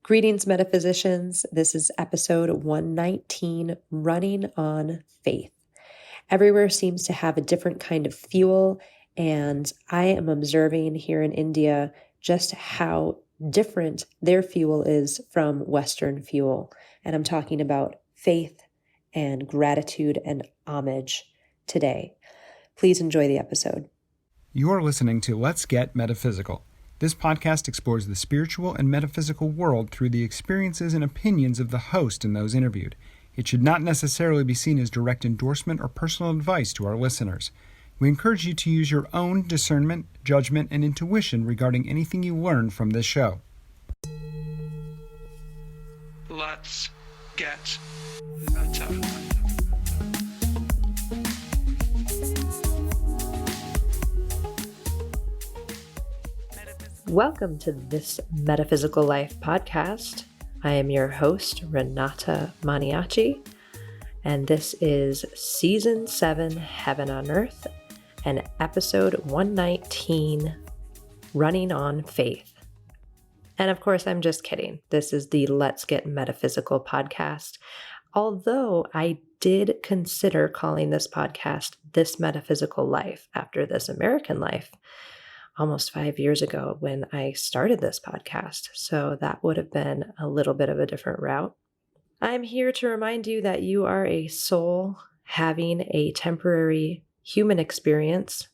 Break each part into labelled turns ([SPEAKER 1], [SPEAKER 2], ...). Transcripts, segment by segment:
[SPEAKER 1] Greetings, metaphysicians. This is episode 119, Running on Faith. Everywhere seems to have a different kind of fuel, and I am observing here in India just how different their fuel is from Western fuel. And I'm talking about faith and gratitude and homage today. Please enjoy the episode.
[SPEAKER 2] You are listening to Let's Get Metaphysical. This podcast explores the spiritual and metaphysical world through the experiences and opinions of the host and those interviewed. It should not necessarily be seen as direct endorsement or personal advice to our listeners. We encourage you to use your own discernment, judgment, and intuition regarding anything you learn from this show.
[SPEAKER 3] Let's get meta.
[SPEAKER 1] Welcome to this Metaphysical Life podcast. I am your host, Renata Maniaci, and this is Season 7, Heaven on Earth, and Episode 119, Running on Faith. And of course, I'm just kidding. This is the Let's Get Metaphysical podcast, although I did consider calling this podcast This Metaphysical Life after This American Life almost 5 years ago when I started this podcast. So that would have been a little bit of a different route. I'm here to remind you that you are a soul having a temporary human experience.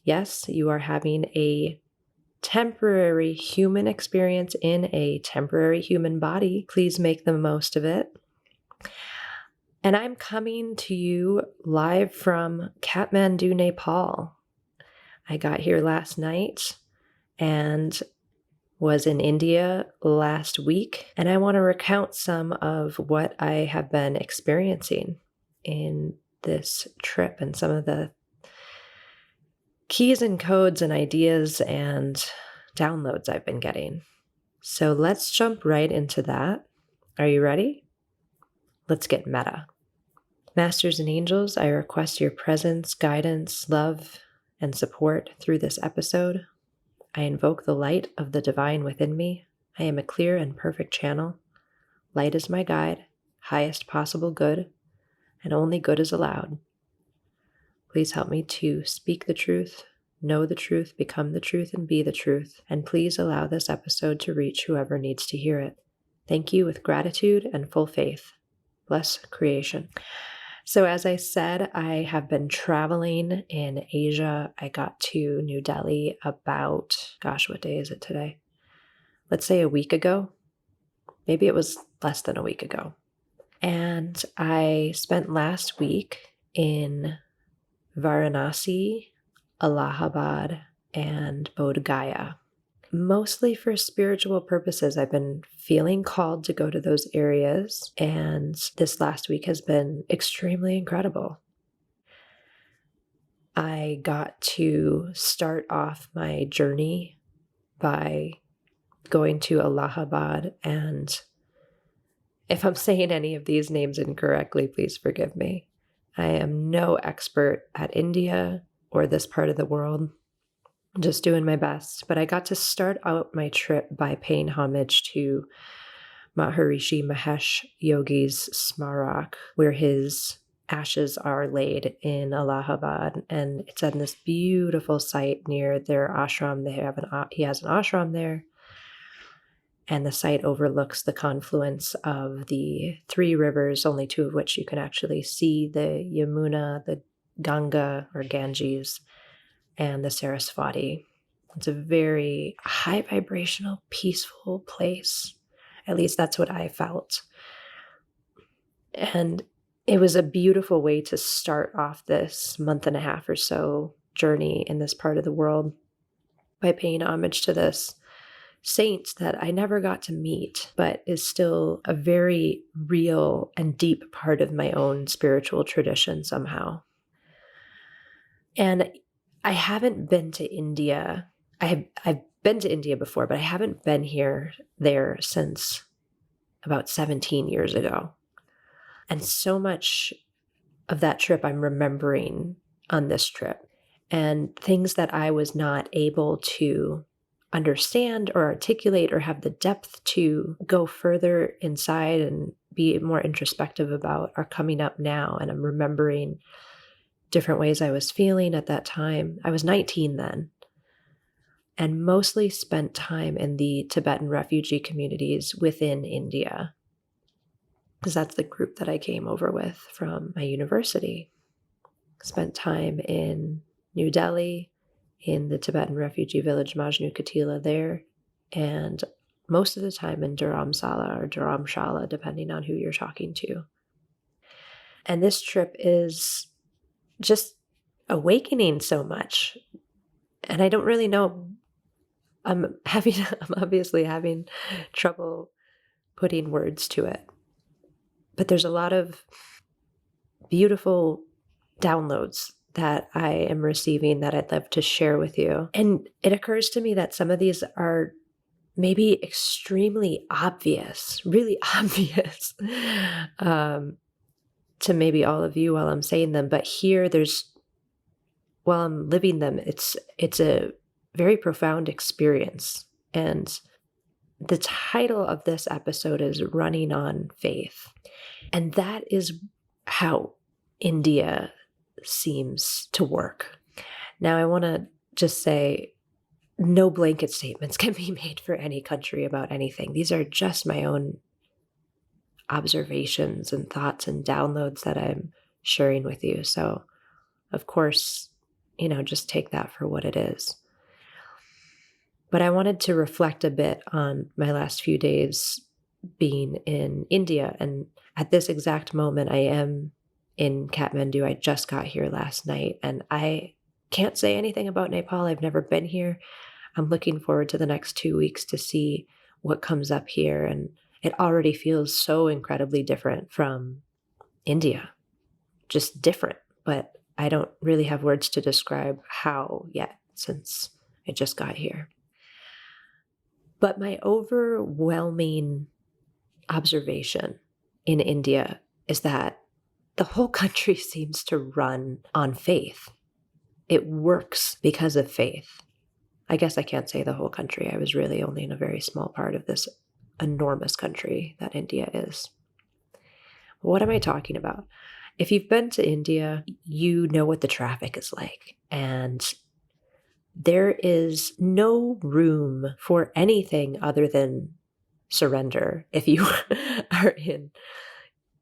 [SPEAKER 1] Yes, you are having a temporary human experience in a temporary human body. Please make the most of it. And I'm coming to you live from Kathmandu, Nepal. I got here last night and was in India last week, and I want to recount some of what I have been experiencing in this trip and some of the keys and codes and ideas and downloads I've been getting. So let's jump right into that. Are you ready? Let's get meta. Masters and angels, I request your presence, guidance, love, and support through this episode. I invoke the light of the divine within me. I am a clear and perfect channel. Light is my guide, highest possible good, and only good is allowed. Please help me to speak the truth, know the truth, become the truth, and be the truth. And please allow this episode to reach whoever needs to hear it. Thank you with gratitude and full faith. Bless creation. So as I said, I have been traveling in Asia. I got to New Delhi about, what day is it today? Let's say a week ago. Maybe it was less than a week ago. And I spent last week in Varanasi, Allahabad, and Bodh Gaya. Mostly for spiritual purposes. I've been feeling called to go to those areas, and this last week has been extremely incredible. I got to start off my journey by going to Allahabad, and if I'm saying any of these names incorrectly, please forgive me. I am no expert at India or this part of the world. Just doing my best. But I got to start out my trip by paying homage to Maharishi Mahesh Yogi's Smarak, where his ashes are laid in Allahabad. And it's at this beautiful site near their ashram. He has an ashram there. And the site overlooks the confluence of the three rivers, only two of which you can actually see, the Yamuna, the Ganga or Ganges, and the Saraswati. It's a very high vibrational, peaceful place. At least that's what I felt. And it was a beautiful way to start off this month and a half or so journey in this part of the world by paying homage to this saint that I never got to meet, but is still a very real and deep part of my own spiritual tradition somehow. And I haven't been to India. I've been to India before, but I haven't been there since about 17 years ago. And so much of that trip I'm remembering on this trip, and things that I was not able to understand or articulate or have the depth to go further inside and be more introspective about are coming up now. And I'm remembering different ways I was feeling at that time. I was 19 then, and mostly spent time in the Tibetan refugee communities within India, because that's the group that I came over with from my university. Spent time in New Delhi, in the Tibetan refugee village Majnu Katila there, and most of the time in Dharamsala or Dharamshala, depending on who you're talking to. And this trip is just awakening so much. And I don't really know. I'm obviously having trouble putting words to it. But there's a lot of beautiful downloads that I am receiving that I'd love to share with you. And it occurs to me that some of these are maybe extremely obvious, really obvious to maybe all of you while I'm saying them. But here while I'm living them, it's a very profound experience. And the title of this episode is Running on Faith. And that is how India seems to work. Now, I want to just say no blanket statements can be made for any country about anything. These are just my own observations and thoughts and downloads that I'm sharing with you. So, of course, just take that for what it is. But I wanted to reflect a bit on my last few days being in India. And at this exact moment, I am in Kathmandu. I just got here last night, and I can't say anything about Nepal. I've never been here. I'm looking forward to the next 2 weeks to see what comes up here. And it already feels so incredibly different from India. Just different. But I don't really have words to describe how yet, since I just got here. But my overwhelming observation in India is that the whole country seems to run on faith. It works because of faith. I guess I can't say the whole country. I was really only in a very small part of this enormous country that India is. What am I talking about? If you've been to India, you know what the traffic is like. And there is no room for anything other than surrender if you are in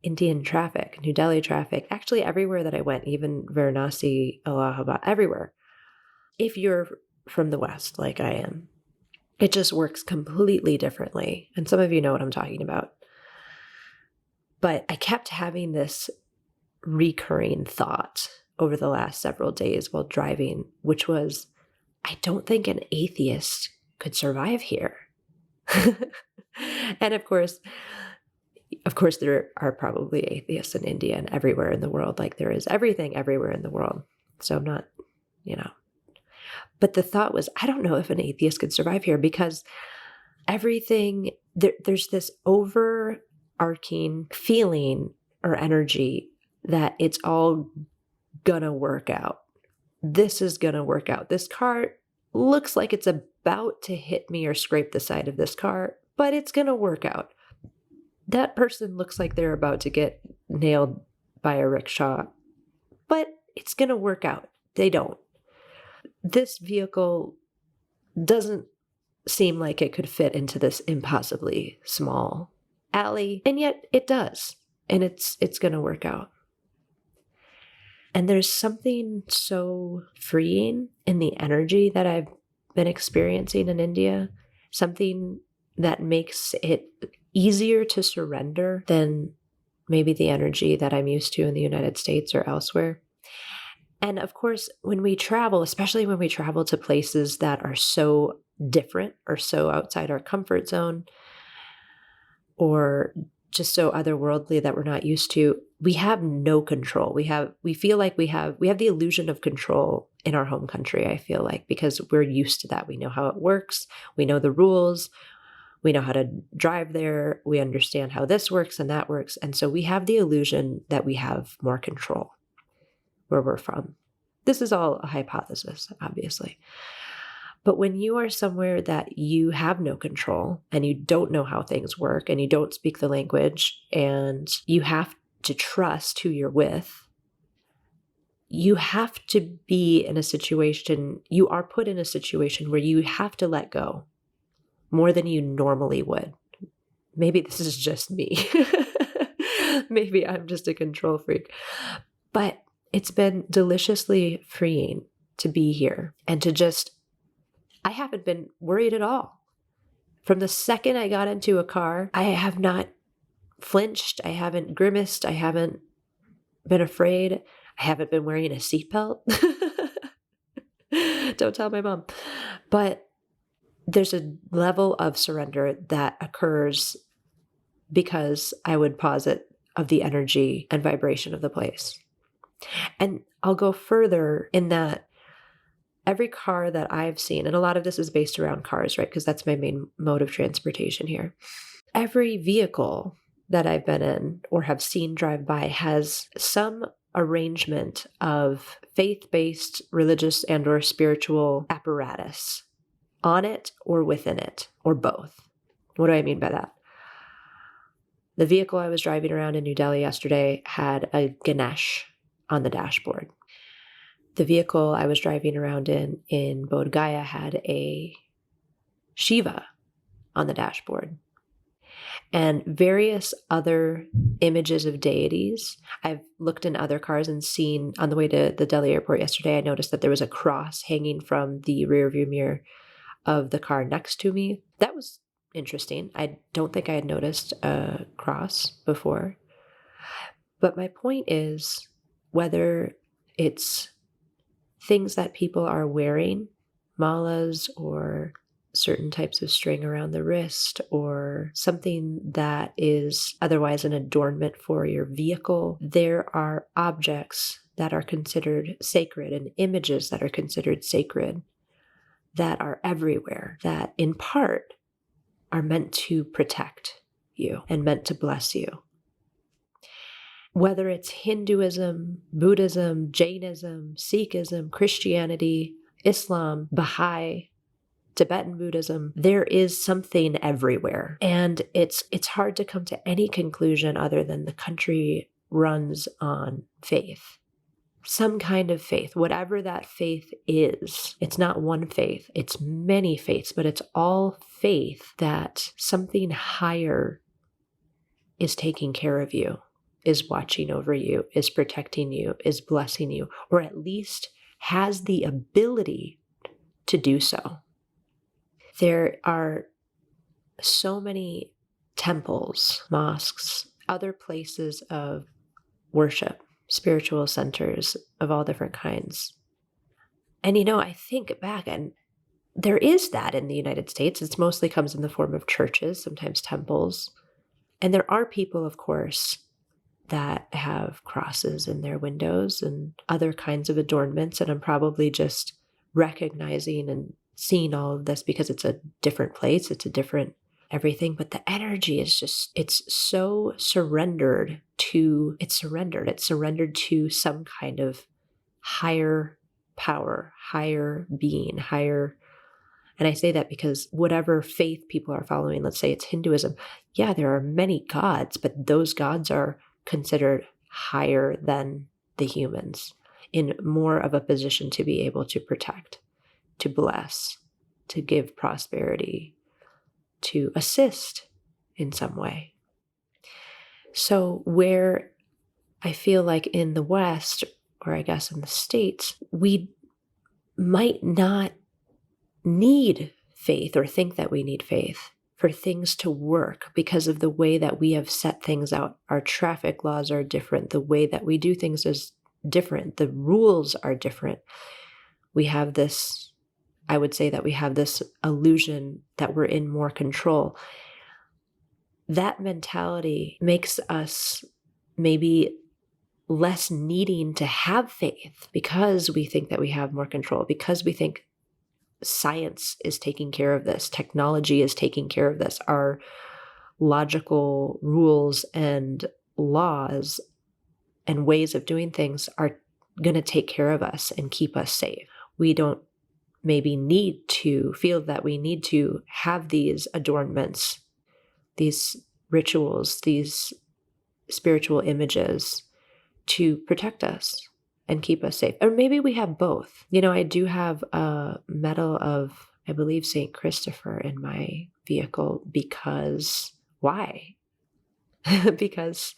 [SPEAKER 1] Indian traffic, New Delhi traffic, actually everywhere that I went, even Varanasi, Allahabad, everywhere. If you're from the West, like I am, it just works completely differently. And some of you know what I'm talking about. But I kept having this recurring thought over the last several days while driving, which was, I don't think an atheist could survive here. And of course, there are probably atheists in India and everywhere in the world, like there is everything everywhere in the world. So I'm not, But the thought was, I don't know if an atheist could survive here, because there's this overarching feeling or energy that it's all gonna work out. This is gonna work out. This car looks like it's about to hit me or scrape the side of this car, but it's gonna work out. That person looks like they're about to get nailed by a rickshaw, but it's gonna work out. They don't. This vehicle doesn't seem like it could fit into this impossibly small alley, and yet it does, and it's going to work out. And there's something so freeing in the energy that I've been experiencing in India, something that makes it easier to surrender than maybe the energy that I'm used to in the United States or elsewhere. And of course, when we travel, especially when we travel to places that are so different or so outside our comfort zone, or just so otherworldly that we're not used to, we have no control. We feel like we have the illusion of control in our home country, I feel like, because we're used to that. We know how it works. We know the rules. We know how to drive there. We understand how this works and that works. And so we have the illusion that we have more control where we're from. This is all a hypothesis, obviously. But when you are somewhere that you have no control and you don't know how things work and you don't speak the language and you have to trust who you're with, you have to be in a situation, you are put in a situation where you have to let go more than you normally would. Maybe this is just me. Maybe I'm just a control freak. But it's been deliciously freeing to be here and to just, I haven't been worried at all. From the second I got into a car, I have not flinched. I haven't grimaced. I haven't been afraid. I haven't been wearing a seatbelt. Don't tell my mom. But there's a level of surrender that occurs because I would posit of the energy and vibration of the place. And I'll go further in that every car that I've seen, and a lot of this is based around cars, right? Because that's my main mode of transportation here. Every vehicle that I've been in or have seen drive by has some arrangement of faith-based religious and or spiritual apparatus on it or within it, or both. What do I mean by that? The vehicle I was driving around in New Delhi yesterday had a Ganesh on the dashboard. The vehicle I was driving around in Bodh Gaya had a Shiva on the dashboard. And various other images of deities. I've looked in other cars and seen, on the way to the Delhi airport yesterday, I noticed that there was a cross hanging from the rearview mirror of the car next to me. That was interesting. I don't think I had noticed a cross before. But my point is, whether it's things that people are wearing, malas or certain types of string around the wrist, or something that is otherwise an adornment for your vehicle, there are objects that are considered sacred and images that are considered sacred that are everywhere, that in part are meant to protect you and meant to bless you. Whether it's Hinduism, Buddhism, Jainism, Sikhism, Christianity, Islam, Baha'i, Tibetan Buddhism, there is something everywhere. And it's hard to come to any conclusion other than the country runs on faith. Some kind of faith, whatever that faith is. It's not one faith, it's many faiths, but it's all faith that something higher is taking care of you, is watching over you, is protecting you, is blessing you, or at least has the ability to do so. There are so many temples, mosques, other places of worship, spiritual centers of all different kinds. And I think back, and there is that in the United States. It mostly comes in the form of churches, sometimes temples. And there are people, of course, that have crosses in their windows and other kinds of adornments. And I'm probably just recognizing and seeing all of this because it's a different place, it's a different everything. But the energy is just, it's so surrendered to, it's surrendered to some kind of higher power, higher being, higher. And I say that because whatever faith people are following, let's say it's Hinduism, yeah, there are many gods, but those gods are considered higher than the humans, in more of a position to be able to protect, to bless, to give prosperity, to assist in some way. So where I feel like in the West, or I guess in the States, we might not need faith or think that we need faith for things to work because of the way that we have set things out. Our traffic laws are different. The way that we do things is different. The rules are different. We have this, I would say that we have this illusion that we're in more control. That mentality makes us maybe less needing to have faith because we think that we have more control, because we think science is taking care of this, technology is taking care of this, our logical rules and laws and ways of doing things are going to take care of us and keep us safe. We don't maybe feel that we need to have these adornments, these rituals, these spiritual images to protect us and keep us safe. Or maybe we have both. I do have a medal of, I believe, St. Christopher in my vehicle because why? Because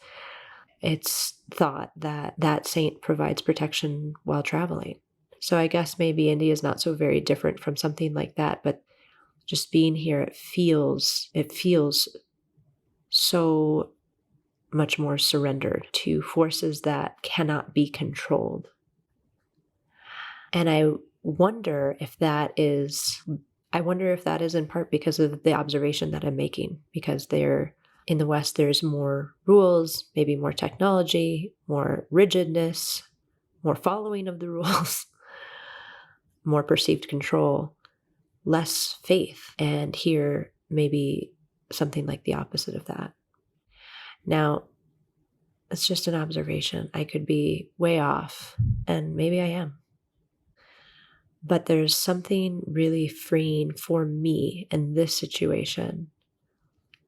[SPEAKER 1] it's thought that that saint provides protection while traveling. So I guess maybe India is not so very different from something like that, but just being here, it feels so much more surrendered to forces that cannot be controlled. And I wonder if that is in part because of the observation that I'm making, because in the West, there's more rules, maybe more technology, more rigidness, more following of the rules, more perceived control, less faith. And here, maybe something like the opposite of that. Now, it's just an observation. I could be way off, and maybe I am. But there's something really freeing for me in this situation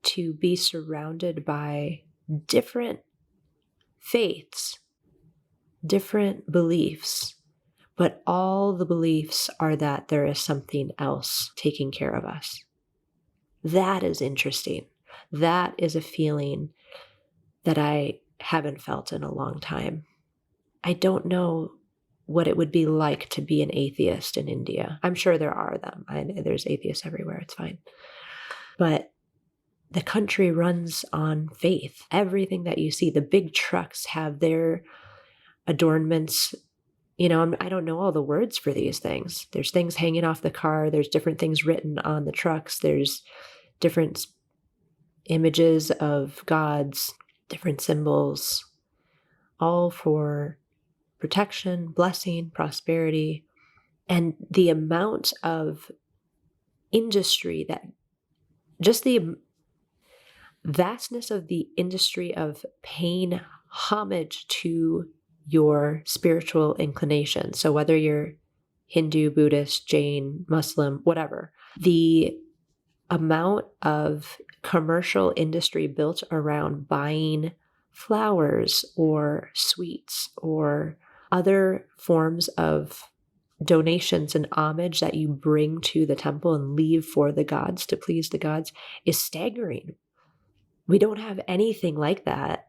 [SPEAKER 1] to be surrounded by different faiths, different beliefs, but all the beliefs are that there is something else taking care of us. That is interesting. That is a feeling that I haven't felt in a long time. I don't know what it would be like to be an atheist in India. I'm sure there are them. There's atheists everywhere. It's fine. But the country runs on faith. Everything that you see, the big trucks have their adornments. I don't know all the words for these things. There's things hanging off the car. There's different things written on the trucks. There's different images of gods, different symbols, all for protection, blessing, prosperity, and the amount of industry just the vastness of the industry of paying homage to your spiritual inclination. So whether you're Hindu, Buddhist, Jain, Muslim, whatever, the amount of commercial industry built around buying flowers or sweets or other forms of donations and homage that you bring to the temple and leave for the gods to please the gods is staggering. We don't have anything like that,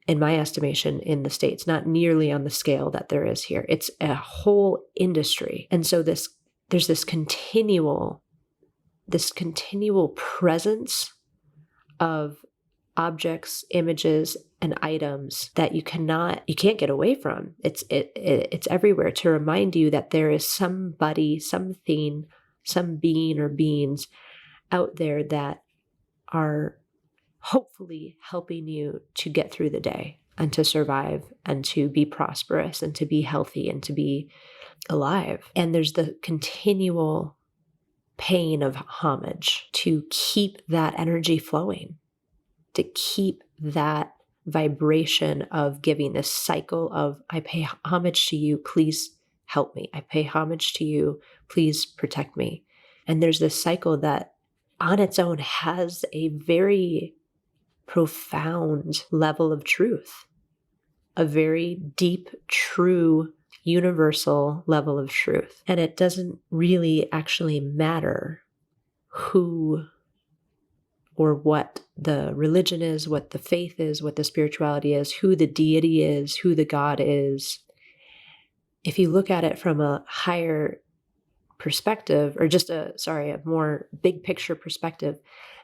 [SPEAKER 1] in my estimation, in the States, not nearly on the scale that there is here. It's a whole industry. And so there's this continual presence of objects, images, and items that you can't get away from. It's everywhere to remind you that there is somebody, something, some being or beings out there that are hopefully helping you to get through the day and to survive and to be prosperous and to be healthy and to be alive. And there's the continual paying of homage to keep that energy flowing, to keep that vibration of giving, this cycle of, I pay homage to you, please help me. I pay homage to you, please protect me. And there's this cycle that on its own has a very profound level of truth, a very deep, true, universal level of truth. And it doesn't really actually matter who or what the religion is, what the faith is, what the spirituality is, who the deity is, who the God is. If you look at it from a higher perspective, or just a more big picture perspective,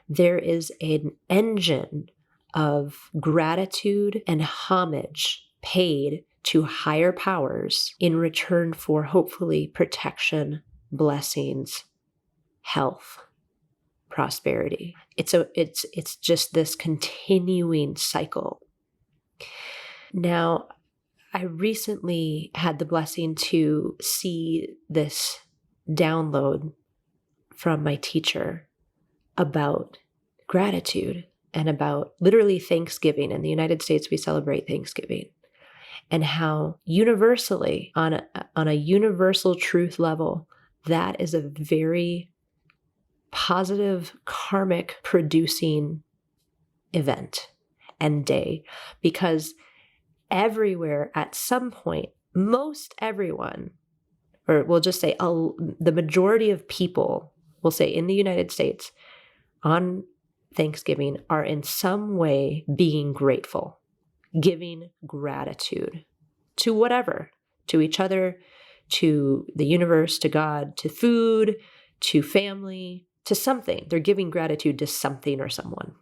[SPEAKER 1] there is an engine of gratitude and homage paid to higher powers in return for hopefully protection, blessings, health, prosperity. It's just this continuing cycle. Now, I recently had the blessing to see this download from my teacher about gratitude and about literally Thanksgiving. In the United States, we celebrate Thanksgiving. and how universally, on a universal truth level, that is a very positive, karmic producing event and day, because everywhere at some point, most everyone, or we'll just say the majority of people, we'll say in the United States, on Thanksgiving are in some way being grateful, giving gratitude to whatever, to each other, to the universe, to God, to food, to family, to something. They're giving gratitude to something or someone.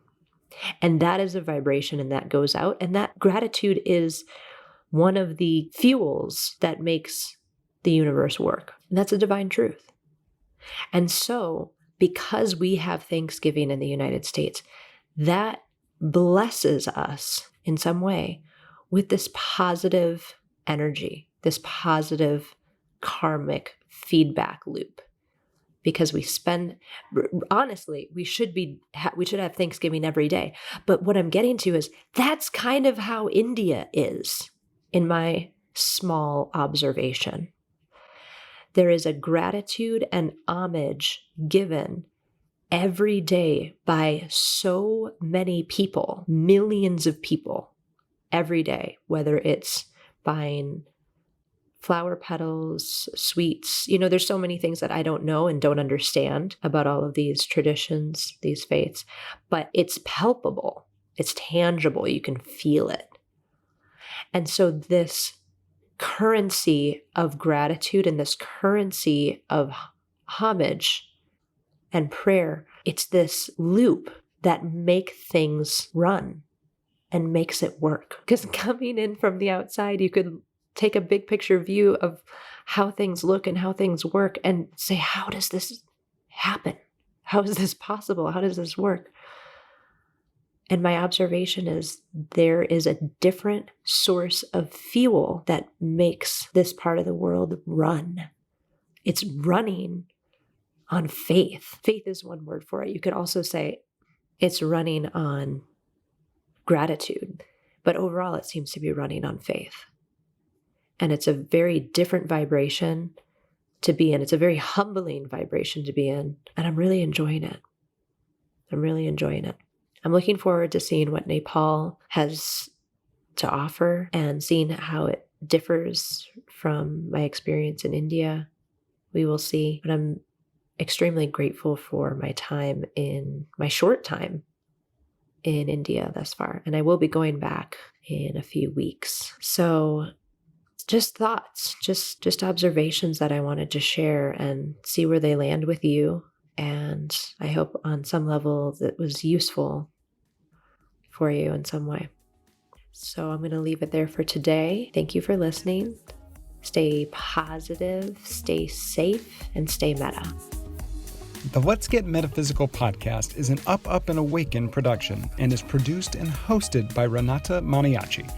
[SPEAKER 1] And that is a vibration, and that goes out. And that gratitude is one of the fuels that makes the universe work. And that's a divine truth. And so, because we have Thanksgiving in the United States, that blesses us in some way with this positive energy, this positive karmic feedback loop. Because we spend, honestly, we should have Thanksgiving every day. But what I'm getting to is that's kind of how India is, in my small observation. There is a gratitude and homage given every day by so many people, millions of people every day, whether it's buying flower petals, sweets. There's so many things that I don't know and don't understand about all of these traditions, these faiths, but it's palpable. It's tangible. You can feel it. And so this currency of gratitude and this currency of homage and prayer, it's this loop that makes things run and makes it work. Because coming in from the outside, you could take a big picture view of how things look and how things work and say, how does this happen? How is this possible? How does this work? And my observation is there is a different source of fuel that makes this part of the world run. It's running on faith. Faith is one word for it. You could also say it's running on gratitude, but overall it seems to be running on faith. And it's a very different vibration to be in. It's a very humbling vibration to be in. And I'm really enjoying it. I'm looking forward to seeing what Nepal has to offer and seeing how it differs from my experience in India. We will see. But I'm extremely grateful for my short time in India thus far. And I will be going back in a few weeks. So just thoughts, just observations that I wanted to share and see where they land with you. And I hope on some level that was useful for you in some way. So I'm going to leave it there for today. Thank you for listening. Stay positive, stay safe, and stay meta.
[SPEAKER 2] The Let's Get Metaphysical podcast is an Up and Awaken production and is produced and hosted by Renata Maniaci.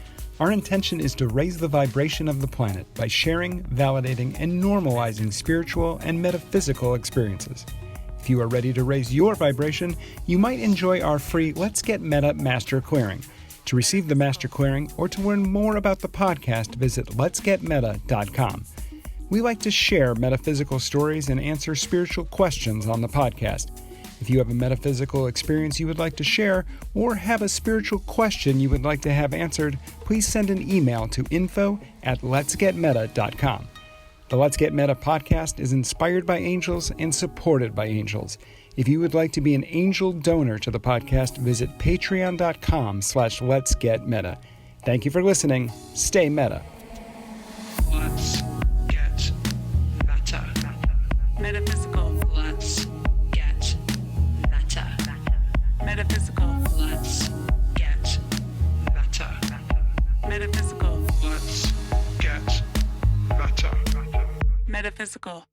[SPEAKER 2] Our intention is to raise the vibration of the planet by sharing, validating, and normalizing spiritual and metaphysical experiences. If you are ready to raise your vibration, you might enjoy our free Let's Get Meta Master Clearing. To receive the Master Clearing or to learn more about the podcast, visit letsgetmeta.com. We like to share metaphysical stories and answer spiritual questions on the podcast. If you have a metaphysical experience you would like to share or have a spiritual question you would like to have answered, please send an email to info@letsgetmeta.com. The Let's Get Meta podcast is inspired by angels and supported by angels. If you would like to be an angel donor to the podcast, visit patreon.com/letsgetmeta. Thank you for listening. Stay meta.
[SPEAKER 3] Let's get meta.
[SPEAKER 4] Metaphysical.
[SPEAKER 3] Let's get meta.
[SPEAKER 4] Metaphysical.
[SPEAKER 3] Let's get meta.
[SPEAKER 4] Metaphysical.
[SPEAKER 3] Let's get meta.
[SPEAKER 4] Metaphysical.